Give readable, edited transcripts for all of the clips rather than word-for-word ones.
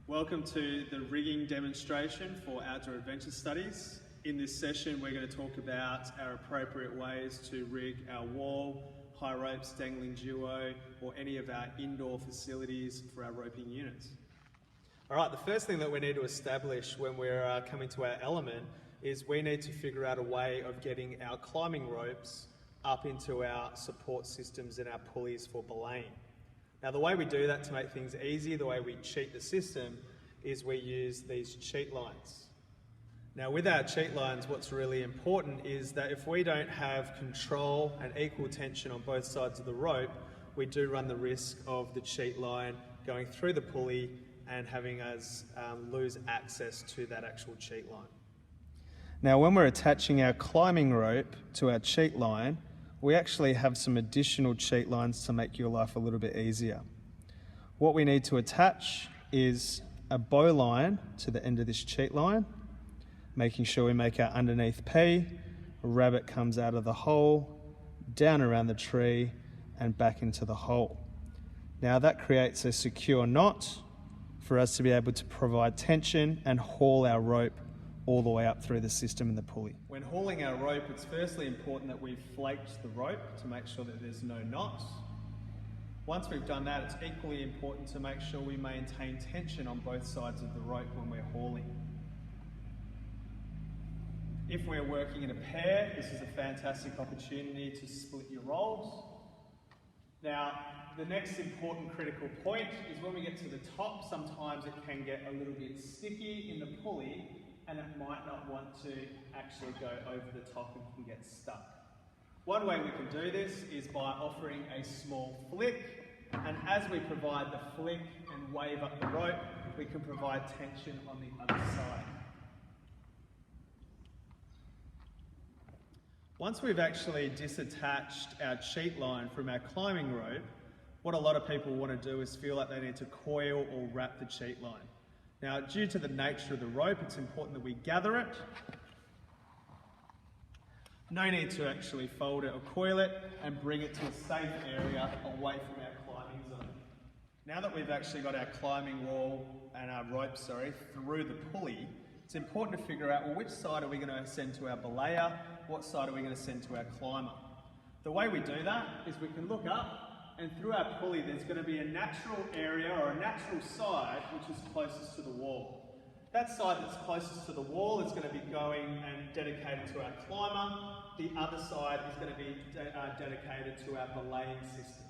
Welcome to the rigging demonstration for Outdoor Adventure Studies. In this session we're going to talk about our appropriate ways to rig our wall, high ropes, dangling duo, or any of our indoor facilities for our roping units. Alright, the first thing that we need to establish when we're coming to our element is we need to figure out a way of getting our climbing ropes up into our support systems and our pulleys for belaying. Now the way we do that to make things easy, the way we cheat the system, is we use these cheat lines. Now with our cheat lines, what's really important is that if we don't have control and equal tension on both sides of the rope, we do run the risk of the cheat line going through the pulley and having us lose access to that actual cheat line. Now when we're attaching our climbing rope to our cheat line, we actually have some additional cheat lines to make your life a little bit easier. What we need to attach is a bow line to the end of this cheat line, making sure we make our underneath P, a rabbit comes out of the hole, down around the tree and back into the hole. Now that creates a secure knot for us to be able to provide tension and haul our rope all the way up through the system and the pulley. When hauling our rope, it's firstly important that we've flaked the rope to make sure that there's no knots. Once we've done that, it's equally important to make sure we maintain tension on both sides of the rope when we're hauling. If we're working in a pair, this is a fantastic opportunity to split your roles. Now, the next important critical point is when we get to the top, sometimes it can get a little bit sticky in the pulley and it might not want to actually go over the top and can get stuck. One way we can do this is by offering a small flick, and as we provide the flick and wave up the rope, we can provide tension on the other side. Once we've actually disattached our cheat line from our climbing rope, what a lot of people want to do is feel like they need to coil or wrap the cheat line. Now, due to the nature of the rope, it's important that we gather it. No need to actually fold it or coil it, and bring it to a safe area away from our climbing zone. Now that we've actually got our climbing wall and our rope, through the pulley, it's important to figure out, well, which side are we going to send to our belayer, what side are we going to send to our climber? The way we do that is we can look up, and through our pulley there's going to be a natural area or a natural side which is closest to the wall. That side that's closest to the wall is going to be going and dedicated to our climber. The other side is going to be dedicated to our belaying system.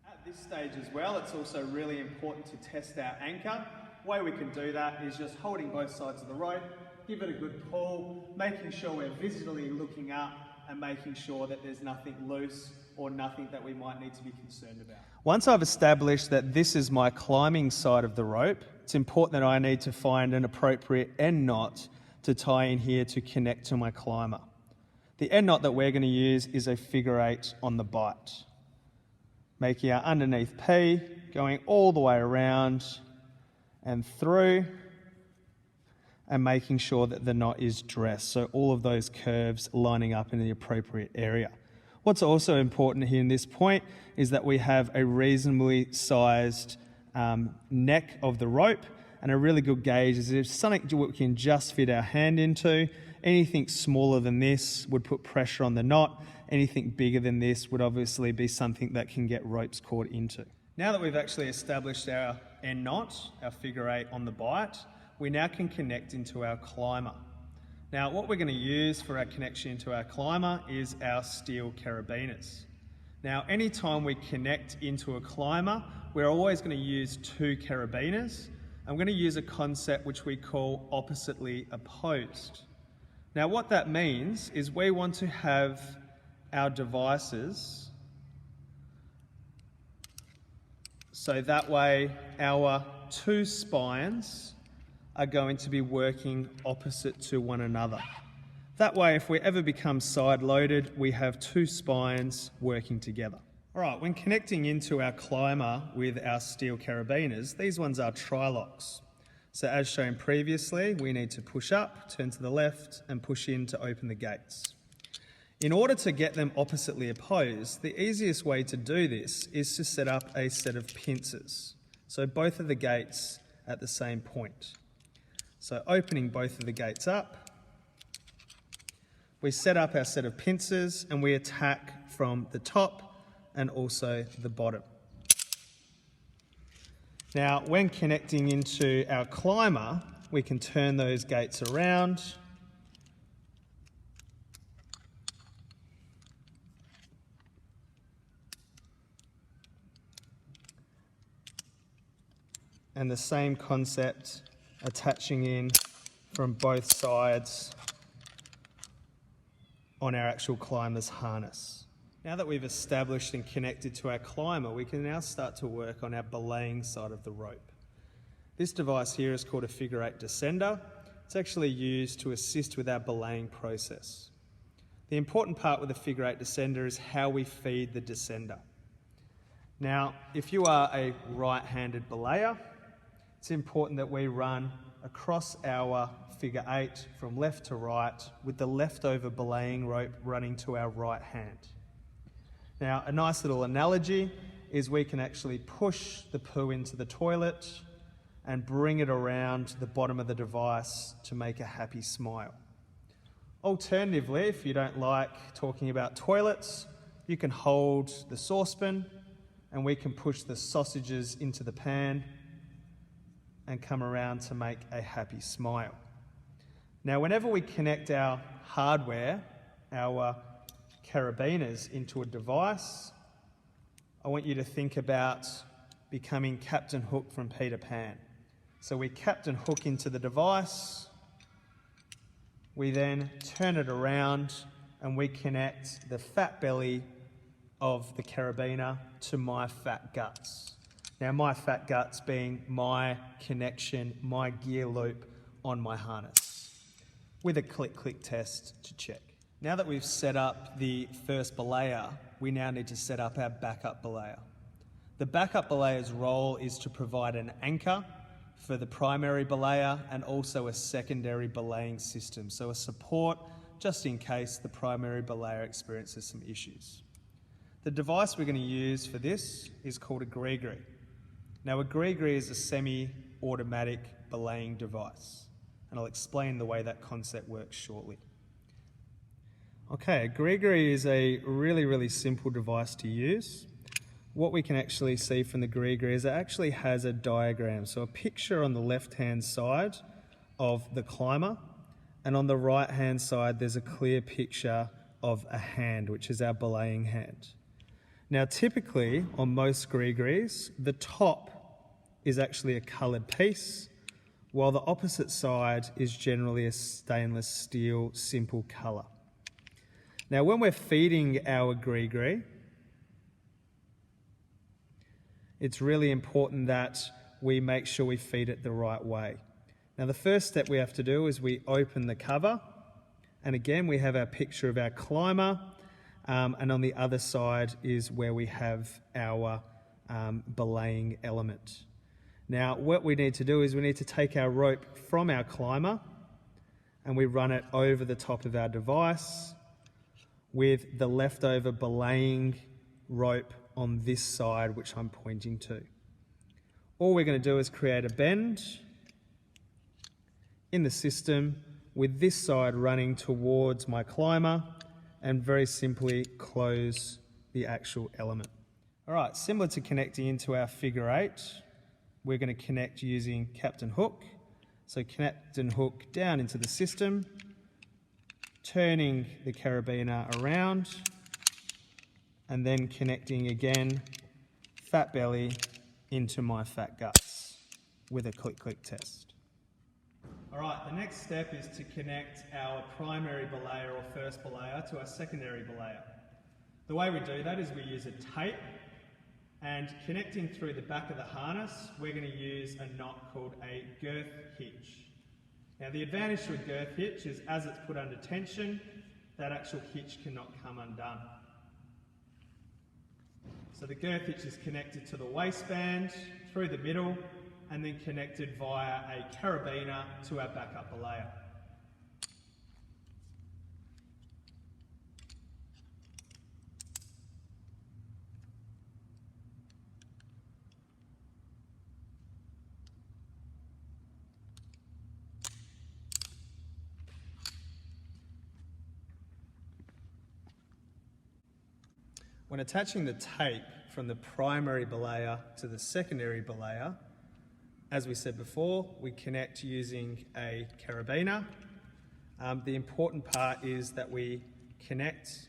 At this stage as well, it's also really important to test our anchor. The way we can do that is just holding both sides of the rope, give it a good pull, making sure we're visually looking up and making sure that there's nothing loose or nothing that we might need to be concerned about. Once I've established that this is my climbing side of the rope, it's important that I need to find an appropriate end knot to tie in here to connect to my climber. The end knot that we're going to use is a figure 8 on the bight. Making our underneath P, going all the way around and through, and making sure that the knot is dressed, so all of those curves lining up in the appropriate area. What's also important here in this point is that we have a reasonably sized neck of the rope, and a really good gauge is if something we can just fit our hand into. Anything smaller than this would put pressure on the knot. Anything bigger than this would obviously be something that can get ropes caught into. Now that we've actually established our end knot, our figure 8 on the bight, we now can connect into our climber. Now what we're going to use for our connection into our climber is our steel carabiners. Now anytime we connect into a climber, we're always going to use 2 carabiners. I'm going to use a concept which we call oppositely opposed. Now what that means is we want to have our devices so that way our 2 spines are going to be working opposite to one another. That way, if we ever become side-loaded, we have 2 spines working together. All right, when connecting into our climber with our steel carabiners, these ones are tri-locks. So as shown previously, we need to push up, turn to the left, and push in to open the gates. In order to get them oppositely opposed, the easiest way to do this is to set up a set of pincers. So both of the gates at the same point. So opening both of the gates up, we set up our set of pincers and we attack from the top and also the bottom. Now, when connecting into our climber, we can turn those gates around. And the same concept attaching in from both sides on our actual climber's harness. Now that we've established and connected to our climber, we can now start to work on our belaying side of the rope. This device here is called a figure 8 descender. It's actually used to assist with our belaying process. The important part with the figure 8 descender is how we feed the descender. Now, if you are a right-handed belayer, it's important that we run across our figure 8 from left to right with the leftover belaying rope running to our right hand. Now, a nice little analogy is we can actually push the poo into the toilet and bring it around the bottom of the device to make a happy smile. Alternatively, if you don't like talking about toilets, you can hold the saucepan and we can push the sausages into the pan and come around to make a happy smile. Now, whenever we connect our hardware, our carabiners into a device, I want you to think about becoming Captain Hook from Peter Pan. So we Captain Hook into the device, we then turn it around and we connect the fat belly of the carabiner to my fat guts. Now, my fat guts being my connection, my gear loop on my harness, with a click-click test to check. Now that we've set up the first belayer, we now need to set up our backup belayer. The backup belayer's role is to provide an anchor for the primary belayer and also a secondary belaying system, so a support just in case the primary belayer experiences some issues. The device we're going to use for this is called a gree-gree. Now, a gree-gree is a semi-automatic belaying device, and I'll explain the way that concept works shortly. Okay, a gree-gree is a really simple device to use. What we can actually see from the gree-gree is it actually has a diagram, so a picture on the left-hand side of the climber, and on the right-hand side there's a clear picture of a hand, which is our belaying hand. Now, typically on most gree-grees, the top is actually a coloured piece, while the opposite side is generally a stainless steel simple colour. Now, when we're feeding our gree-gree, it's really important that we make sure we feed it the right way. Now, the first step we have to do is we open the cover, and again we have our picture of our climber, and on the other side is where we have our belaying element. Now, what we need to do is we need to take our rope from our climber and we run it over the top of our device with the leftover belaying rope on this side, which I'm pointing to. All we're going to do is create a bend in the system with this side running towards my climber and very simply close the actual element. All right, similar to connecting into our figure 8, we're going to connect using Captain Hook. So Captain Hook down into the system, turning the carabiner around, and then connecting again, fat belly into my fat guts with a click-click test. All right, the next step is to connect our primary belayer or first belayer to our secondary belayer. The way we do that is we use a tape, and connecting through the back of the harness, we're going to use a knot called a girth hitch. Now, the advantage to a girth hitch is as it's put under tension, that actual hitch cannot come undone. So the girth hitch is connected to the waistband, through the middle, and then connected via a carabiner to our backup belayer. When attaching the tape from the primary belayer to the secondary belayer, as we said before, we connect using a carabiner. The important part is that we connect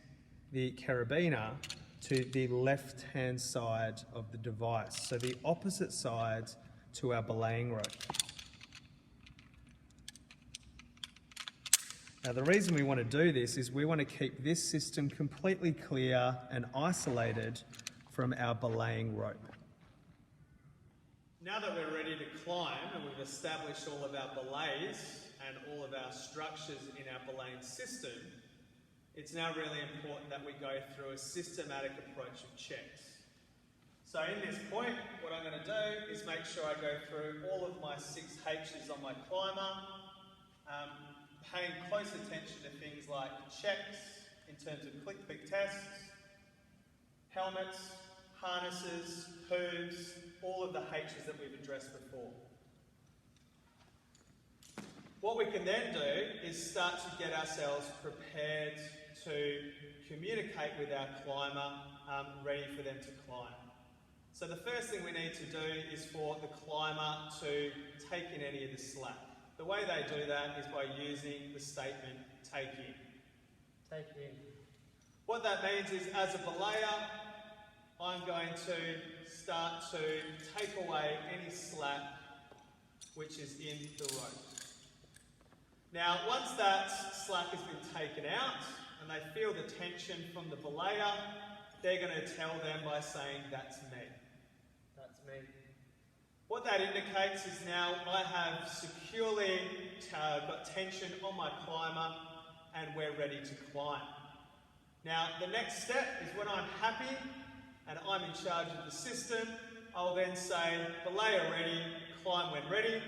the carabiner to the left-hand side of the device, so the opposite side to our belaying rope. Now the reason we want to do this is we want to keep this system completely clear and isolated from our belaying rope. Now that we're ready to climb and we've established all of our belays and all of our structures in our belaying system, it's now really important that we go through a systematic approach of checks. So in this point, what I'm going to do is make sure I go through all of my 6 H's on my climber, paying close attention to things like checks in terms of click-click tests, helmets, harnesses, hooves, all of the H's that we've addressed before. What we can then do is start to get ourselves prepared to communicate with our climber, ready for them to climb. So the first thing we need to do is for the climber to take in any of the slack. The way they do that is by using the statement, take in. Take in. What that means is, as a belayer, I'm going to start to take away any slack which is in the rope. Now, once that slack has been taken out and they feel the tension from the belayer, they're going to tell them by saying, that's me. That's me. What that indicates is now I have securely got tension on my climber and we're ready to climb. Now, the next step is when I'm happy and I'm in charge of the system, I'll then say, belayer ready, climb when ready.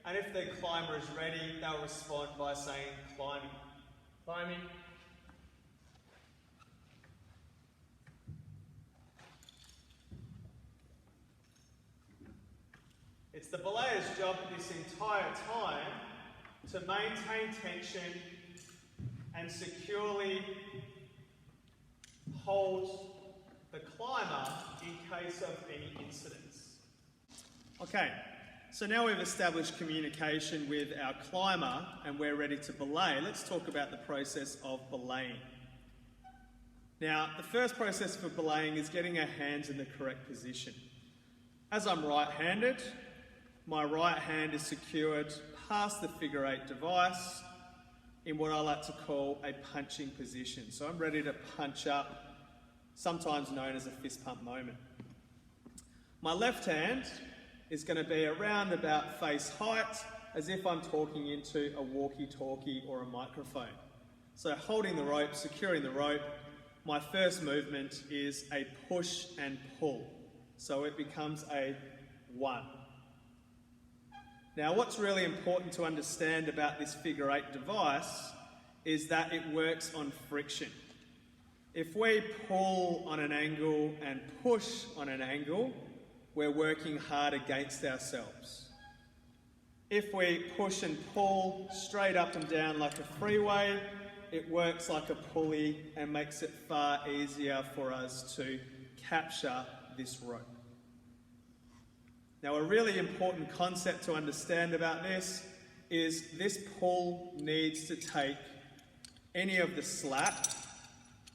And if the climber is ready, they'll respond by saying, climbing. Climbing. It's the belayer's job this entire time to maintain tension and securely hold the climber in case of any incidents. Okay, so now we've established communication with our climber and we're ready to belay. Let's talk about the process of belaying. Now, the first process for belaying is getting our hands in the correct position. As I'm right-handed, my right hand is secured past the figure 8 device in what I like to call a punching position. So I'm ready to punch up, sometimes known as a fist pump moment. My left hand is going to be around about face height, as if I'm talking into a walkie-talkie or a microphone. So holding the rope, securing the rope, my first movement is a push and pull. So it becomes a 1. Now, what's really important to understand about this figure 8 device is that it works on friction. If we pull on an angle and push on an angle, we're working hard against ourselves. If we push and pull straight up and down like a freeway, it works like a pulley and makes it far easier for us to capture this rope. Now, a really important concept to understand about this is this pull needs to take any of the slack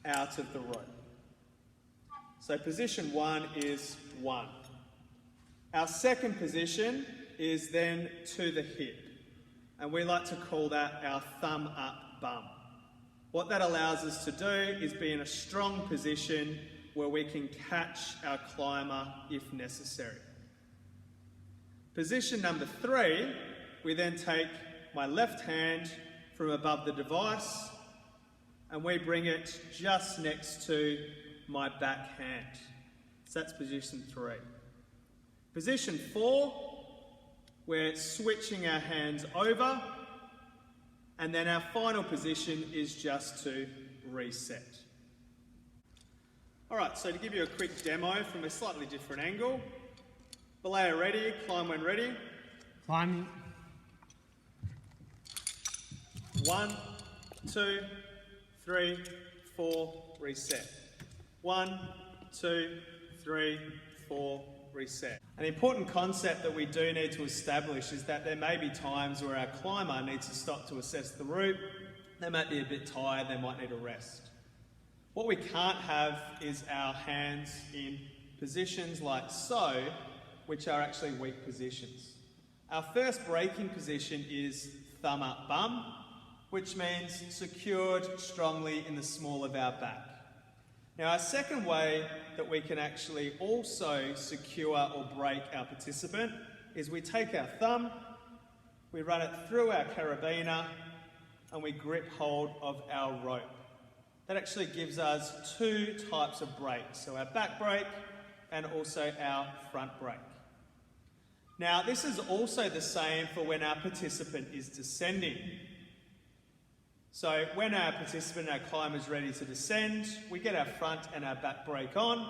out of the rope. So position 1 is 1. Our second position is then to the hip, and we like to call that our thumb up bum. What that allows us to do is be in a strong position where we can catch our climber if necessary. Position number 3, we then take my left hand from above the device and we bring it just next to my back hand. So that's position 3. Position 4, we're switching our hands over, and then our final position is just to reset. All right, so to give you a quick demo from a slightly different angle, belayer ready, climb when ready. Climbing. 1, 2, 3, 4, reset. 1, 2, 3, 4, reset. An important concept that we do need to establish is that there may be times where our climber needs to stop to assess the route. They might be a bit tired, they might need a rest. What we can't have is our hands in positions like so, which are actually weak positions. Our first braking position is thumb up bum, which means secured strongly in the small of our back. Now, our second way that we can actually also secure or brake our participant is we take our thumb, we run it through our carabiner, and we grip hold of our rope. That actually gives us two types of brakes, so our back brake and also our front brake. Now, this is also the same for when our participant is descending. So when our participant, our climber is ready to descend, we get our front and our back brake on.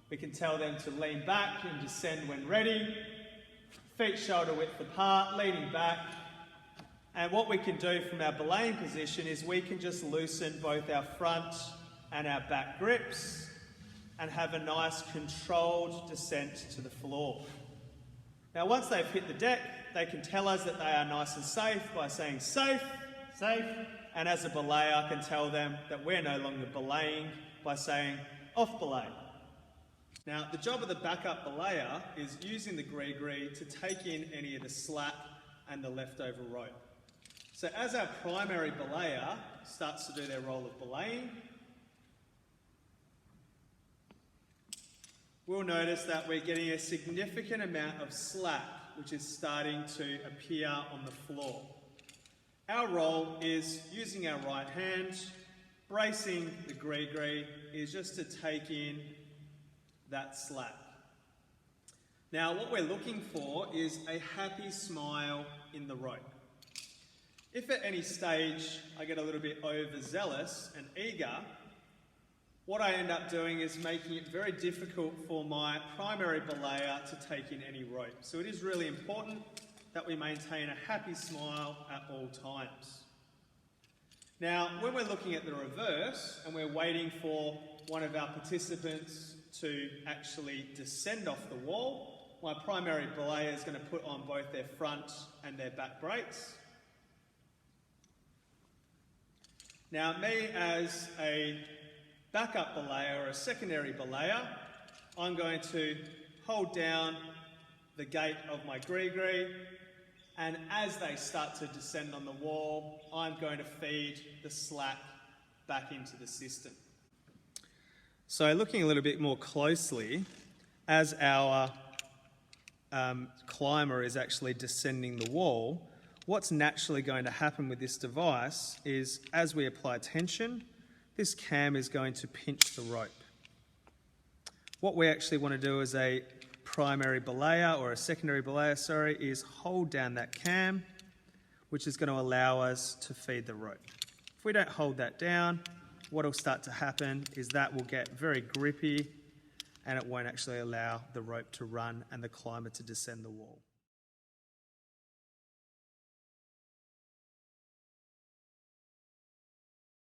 We can tell them to lean back and descend when ready. Feet shoulder width apart, leaning back. And what we can do from our belaying position is we can just loosen both our front and our back grips and have a nice controlled descent to the floor. Now, once they've hit the deck, they can tell us that they are nice and safe by saying safe, safe, and as a belayer, I can tell them that we're no longer belaying by saying off belay. Now, the job of the backup belayer is using the gree to take in any of the slack and the leftover rope. So as our primary belayer starts to do their role of belaying, we'll notice that we're getting a significant amount of slack which is starting to appear on the floor. Our role is using our right hand, bracing the gree is just to take in that slack. Now, what we're looking for is a happy smile in the rope. If at any stage I get a little bit overzealous and eager, what I end up doing is making it very difficult for my primary belayer to take in any rope. So it is really important that we maintain a happy smile at all times. Now, when we're looking at the reverse and we're waiting for one of our participants to actually descend off the wall, my primary belayer is going to put on both their front and their back brakes. Now, me as a backup belayer or a secondary belayer, I'm going to hold down the gate of my gree, and as they start to descend on the wall, I'm going to feed the slack back into the system. So looking a little bit more closely, as our climber is actually descending the wall, what's naturally going to happen with this device is as we apply tension, this cam is going to pinch the rope. What we actually want to do as a primary belayer or a secondary belayer, is hold down that cam, which is going to allow us to feed the rope. If we don't hold that down, what will start to happen is that will get very grippy and it won't actually allow the rope to run and the climber to descend the wall.